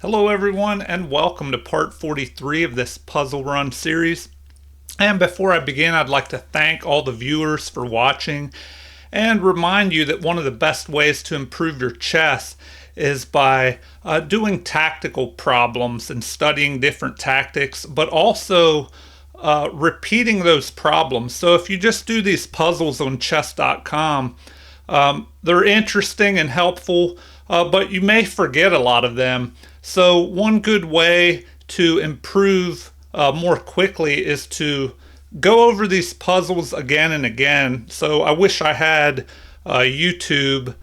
Hello everyone and welcome to part 43 of this puzzle run series. And before I begin, I'd like to thank all the viewers for watching and remind you that one of the best ways to improve your chess is by doing tactical problems and studying different tactics, but also repeating those problems. So if you just do these puzzles on chess.com, they're interesting and helpful, but you may forget a lot of them. So one good way to improve more quickly is to go over these puzzles again and again. So I wish I had YouTube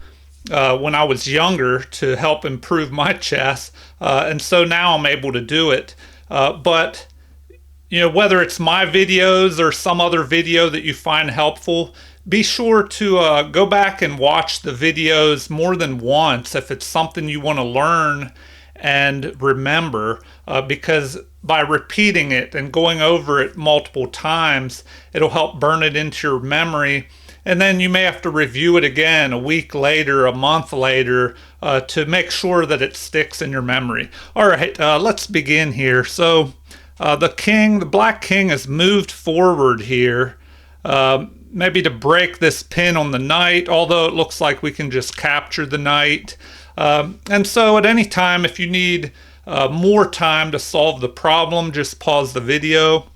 when I was younger to help improve my chess, and so now I'm able to do it. But whether it's my videos or some other video that you find helpful, be sure to go back and watch the videos more than once if it's something you want to learn and remember, because by repeating it and going over it multiple times, it'll help burn it into your memory. And then you may have to review it again a week later, a month later, to make sure that it sticks in your memory. All right, let's begin here. So the black king has moved forward here, maybe to break this pin on the knight, although it looks like we can just capture the knight. And so at any time, if you need more time to solve the problem, just pause the video.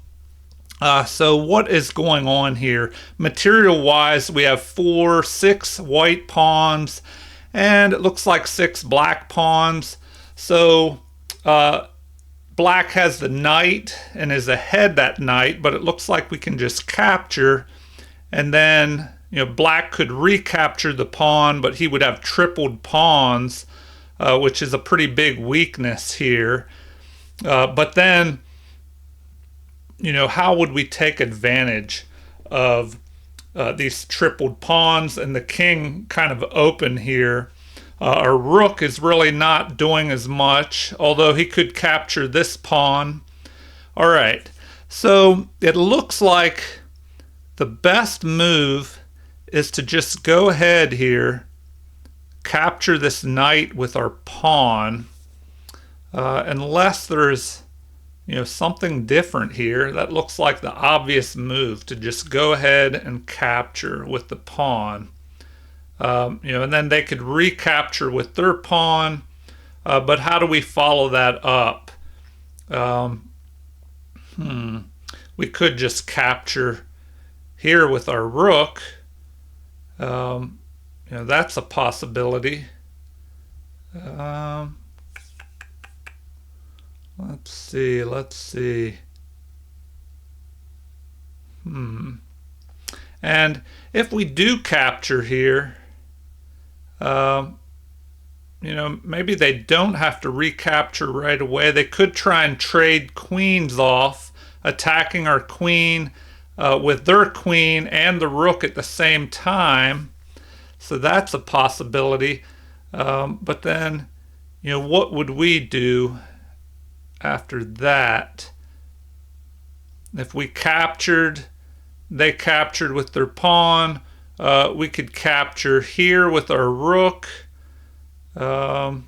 So what is going on here? Material-wise, we have 6 white pawns, and it looks like 6 black pawns. So black has the knight and is ahead that knight, but it looks like we can just capture, and then black could recapture the pawn, but he would have tripled pawns, which is a pretty big weakness here. But then, how would we take advantage of these tripled pawns and the king kind of open here? Our rook is really not doing as much, although he could capture this pawn. All right, so it looks like the best move is to just go ahead here, capture this knight with our pawn, unless there's something different here. That looks like the obvious move, to just go ahead and capture with the pawn. And then they could recapture with their pawn, but how do we follow that up? We could just capture here with our rook. That's a possibility. Let's see. And if we do capture here, maybe they don't have to recapture right away. They could try and trade queens off, attacking our queen with their queen and the rook at the same time. So that's a possibility. But then, what would we do after that? If we captured, they captured with their pawn, we could capture here with our rook. But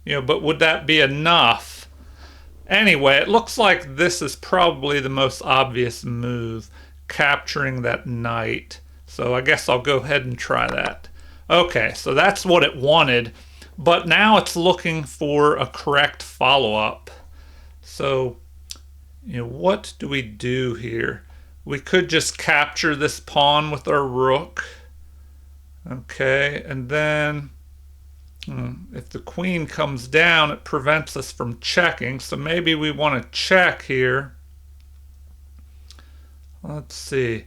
would that be enough? Anyway, it looks like this is probably the most obvious move, capturing that knight. So I guess I'll go ahead and try that. Okay, so that's what it wanted, but now it's looking for a correct follow-up. So, what do we do here? We could just capture this pawn with our rook. Okay, and then if the queen comes down, it prevents us from checking, so maybe we want to check here. Let's see.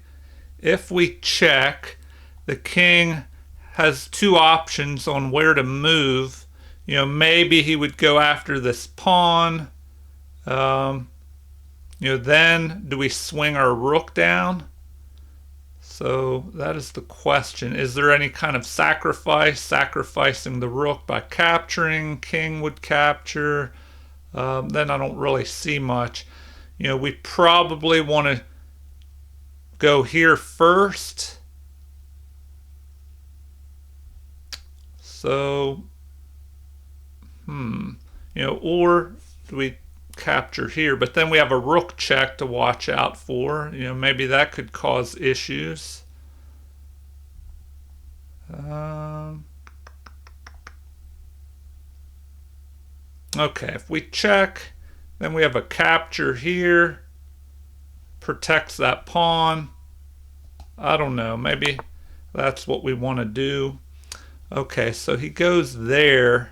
If we check, the king has 2 options on where to move. Maybe he would go after this pawn. Then do we swing our rook down? So that is the question. Is there any kind of sacrifice? Sacrificing the rook by capturing, king would capture. Then I don't really see much. We probably want to go here first. So or do we capture here? But then we have a rook check to watch out for. Maybe that could cause issues. Okay, if we check, then we have a capture here. Protects that pawn. I don't know, maybe that's what we want to do. Okay, so he goes there.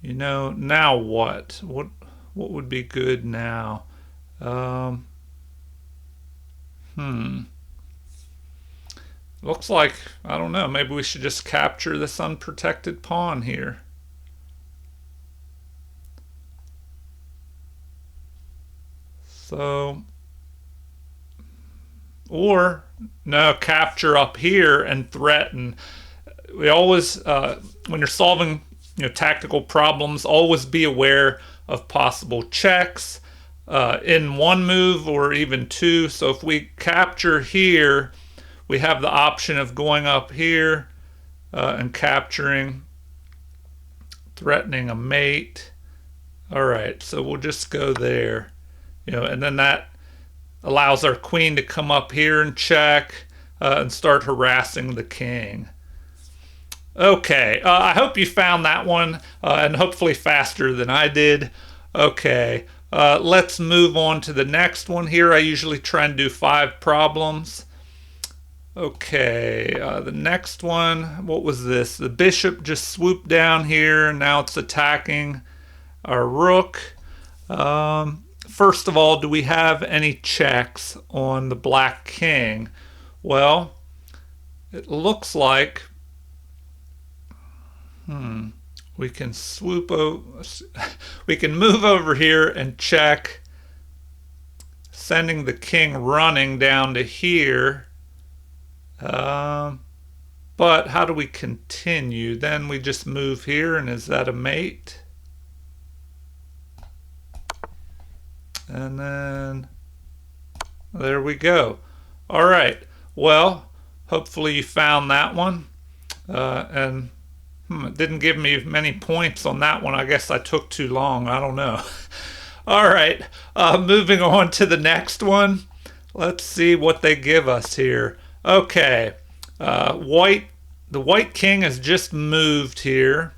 Now what? What would be good now? Looks like, I don't know, maybe we should just capture this unprotected pawn here. So, or no, capture up here and threaten. We always, when you're solving tactical problems, always be aware of possible checks in one move or even two. So if we capture here, we have the option of going up here and capturing, threatening a mate. All right, so we'll just go there, and then that allows our queen to come up here and check and start harassing the king. Okay, I hope you found that one and hopefully faster than I did. Okay, let's move on to the next one here. I usually try and do 5 problems. Okay, the next one, what was this? The bishop just swooped down here and now it's attacking our rook. First of all, do we have any checks on the black king? Well, it looks like we can we can move over here and check, sending the king running down to here. But how do we continue? Then we just move here, and is that a mate? And then there we go. All right, well, hopefully you found that one. And it didn't give me many points on that one. I guess I took too long. I don't know. All right, moving on to the next one. Let's see what they give us here. Okay, the white king has just moved here.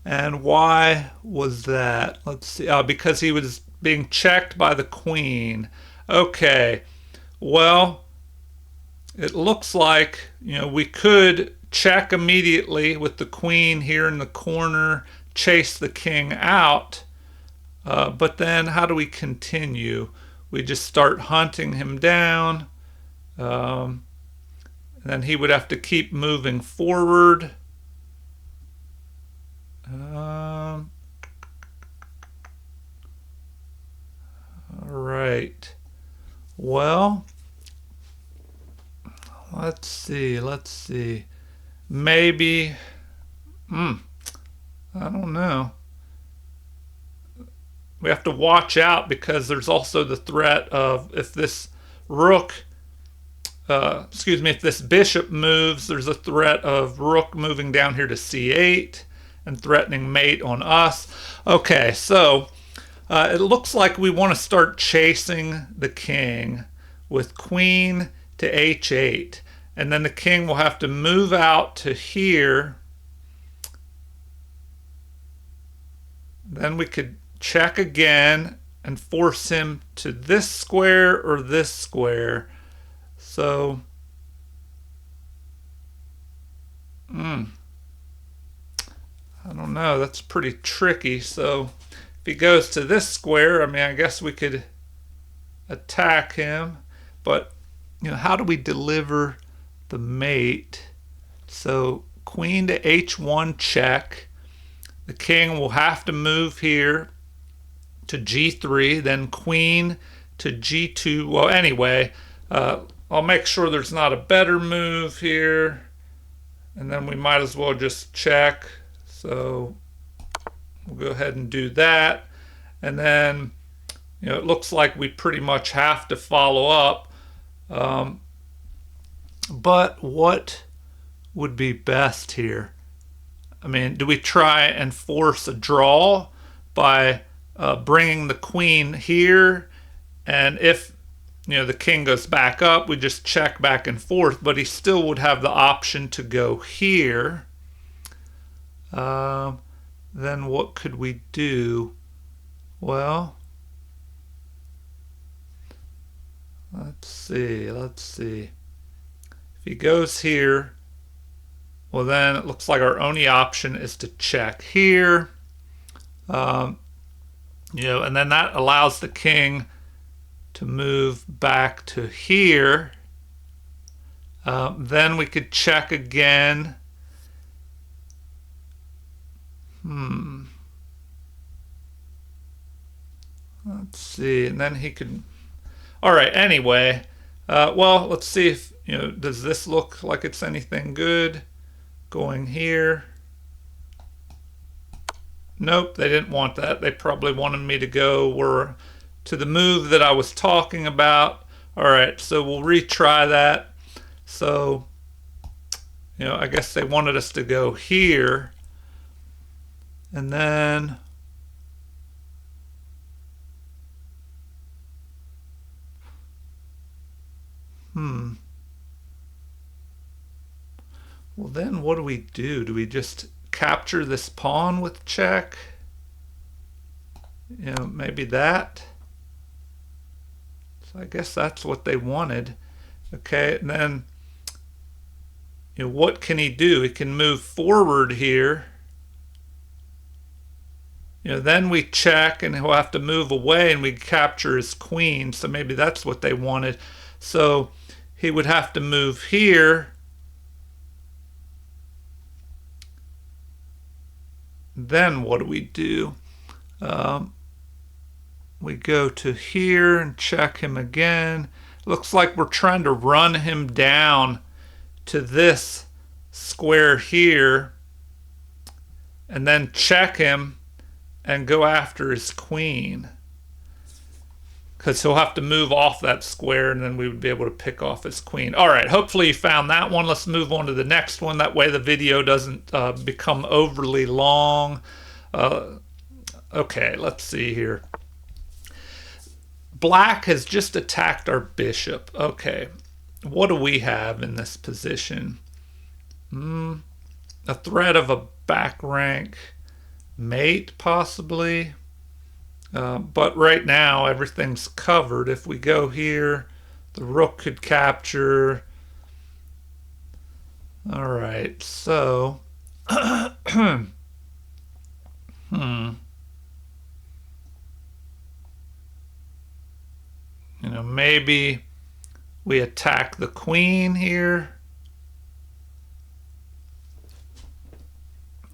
And why was that? Let's see. Because he was being checked by the queen. Okay, well, it looks like we could check immediately with the queen here in the corner, chase the king out, but then how do we continue? We just start hunting him down, and then he would have to keep moving forward. All right. Well, let's see. Maybe, I don't know. We have to watch out because there's also the threat of if this if this bishop moves, there's a threat of rook moving down here to c8 and threatening mate on us. Okay, so it looks like we want to start chasing the king with queen to h8. And then the king will have to move out to here. Then we could check again and force him to this square or this square. So, I don't know. That's pretty tricky. So, if he goes to this square, I guess we could attack him. But, how do we deliver the mate? So queen to h1 check. The king will have to move here to g3, then queen to g2. Well, anyway, I'll make sure there's not a better move here, and then we might as well just check. So we'll go ahead and do that, and then it looks like we pretty much have to follow up. But what would be best here? I mean, do we try and force a draw by bringing the queen here? And if the king goes back up, we just check back and forth, but he still would have the option to go here. Then what could we do? Well, let's see. If he goes here, well, then it looks like our only option is to check here. And then that allows the king to move back to here. Then we could check again. Let's see, and then he could. All right. Anyway, well, let's see if does this look like it's anything good? Going here. Nope, they didn't want that. They probably wanted me to go to the move that I was talking about. All right, so we'll retry that. So, I guess they wanted us to go here. And then well, then what do we do? Do we just capture this pawn with check? Maybe that. So I guess that's what they wanted. Okay, and then what can he do? He can move forward here. Then we check and he'll have to move away and we capture his queen. So maybe that's what they wanted. So he would have to move here. Then what do? We go to here and check him again. Looks like we're trying to run him down to this square here and then check him and go after his queen, because he'll have to move off that square and then we would be able to pick off his queen. All right, hopefully you found that one. Let's move on to the next one. That way the video doesn't become overly long. Okay, let's see here. Black has just attacked our bishop. Okay, what do we have in this position? A threat of a back rank mate, possibly. But right now, everything's covered. If we go here, the rook could capture. All right, so... maybe we attack the queen here.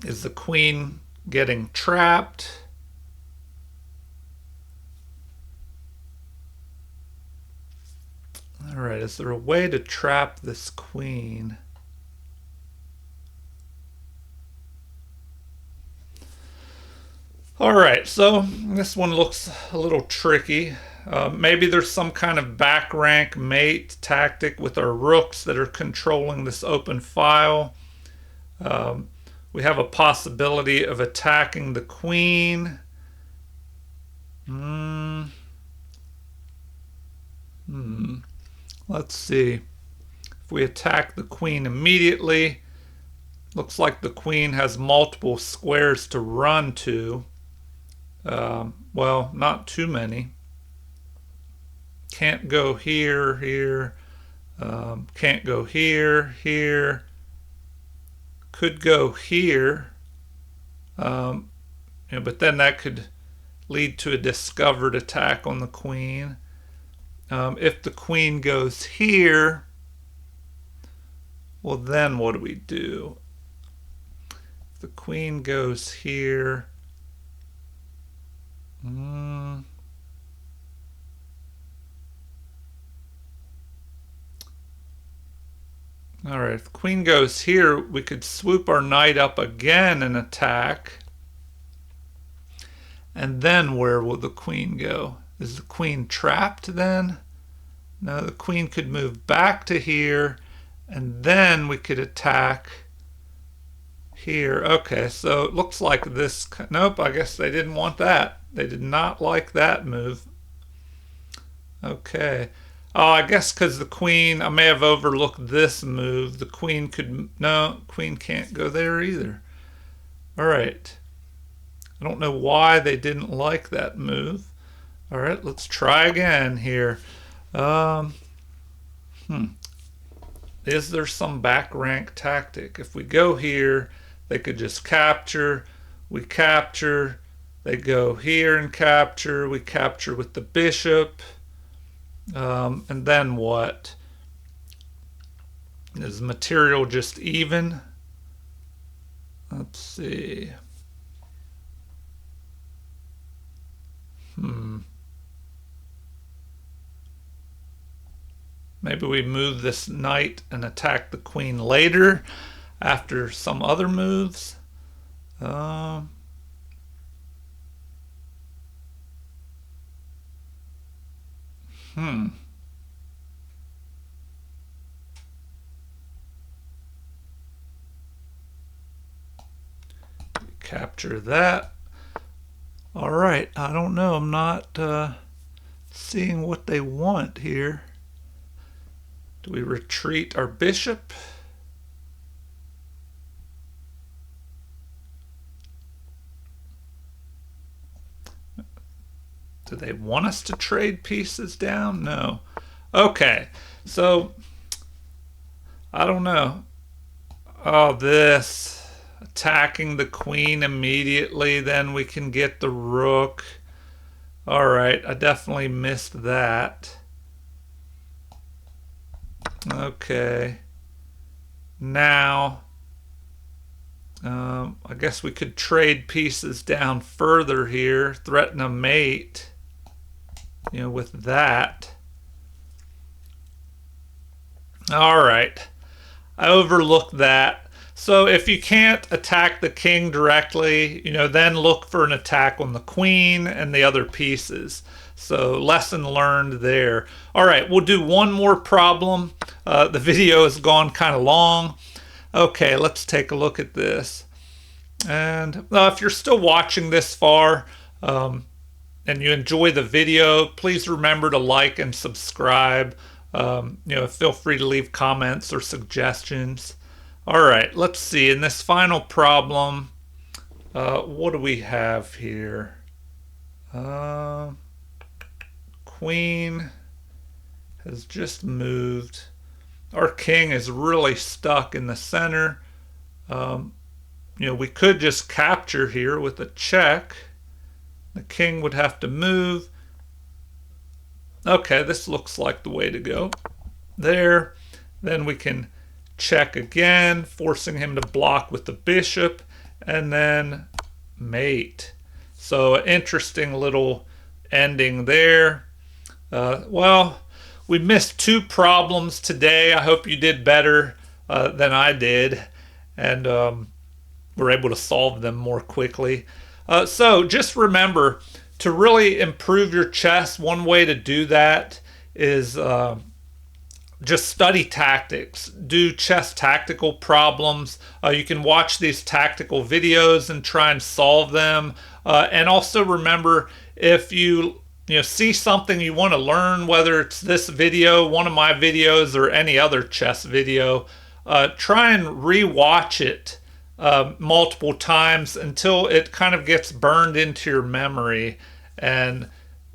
Is the queen getting trapped? All right, is there a way to trap this queen? All right, so this one looks a little tricky. Maybe there's some kind of back rank mate tactic with our rooks that are controlling this open file. We have a possibility of attacking the queen. Let's see. If we attack the queen immediately, looks like the queen has multiple squares to run to. Well, not too many. Can't go here. Can't go here. Could go here. But then that could lead to a discovered attack on the queen. If the queen goes here, well, then what do? If the queen goes here, all right, if the queen goes here, we could swoop our knight up again and attack. And then where will the queen go? Is the queen trapped then? No, the queen could move back to here, and then we could attack here. Okay, so it looks like this. Nope, I guess they didn't want that. They did not like that move. Okay. Oh, I guess because the queen, I may have overlooked this move. The queen could, no, queen can't go there either. All right. I don't know why they didn't like that move. All right, let's try again here. Is there some back rank tactic? If we go here, they could just capture. We capture. They go here and capture. We capture with the bishop. And then what? Is material just even? Let's see. Maybe we move this knight and attack the queen later after some other moves. Capture that. All right, I don't know. I'm not seeing what they want here. Do we retreat our bishop? Do they want us to trade pieces down? No. Okay, so I don't know. Oh, this. Attacking the queen immediately, then we can get the rook. All right, I definitely missed that. Okay. Now, I guess we could trade pieces down further here, threaten a mate, with that. All right. I overlooked that. So if you can't attack the king directly, then look for an attack on the queen and the other pieces. So lesson learned there. All right, we'll do one more problem. The video has gone kind of long. Okay, let's take a look at this. And if you're still watching this far and you enjoy the video, please remember to like and subscribe. Feel free to leave comments or suggestions. All right, let's see. In this final problem, what do we have here? Queen has just moved. Our king is really stuck in the center. We could just capture here with a check. The king would have to move. Okay, this looks like the way to go. There. Then we can check again, forcing him to block with the bishop, and then mate. So an interesting little ending there. Well, we missed two problems today. I hope you did better than I did, and were able to solve them more quickly. So just remember, to really improve your chess, one way to do that is just study tactics. Do chess tactical problems. You can watch these tactical videos and try and solve them. And also remember, if you see something you want to learn, whether it's this video, one of my videos, or any other chess video, try and re-watch it multiple times until it kind of gets burned into your memory, and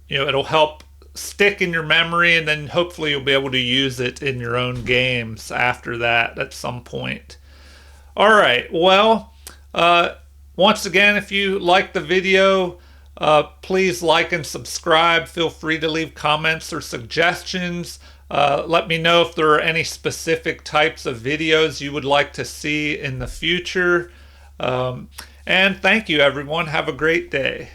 it'll help stick in your memory, and then hopefully you'll be able to use it in your own games after that at some point. All right, well, once again, if you like the video, please like and subscribe. Feel free to leave comments or suggestions. Let me know if there are any specific types of videos you would like to see in the future. And thank you, everyone. Have a great day.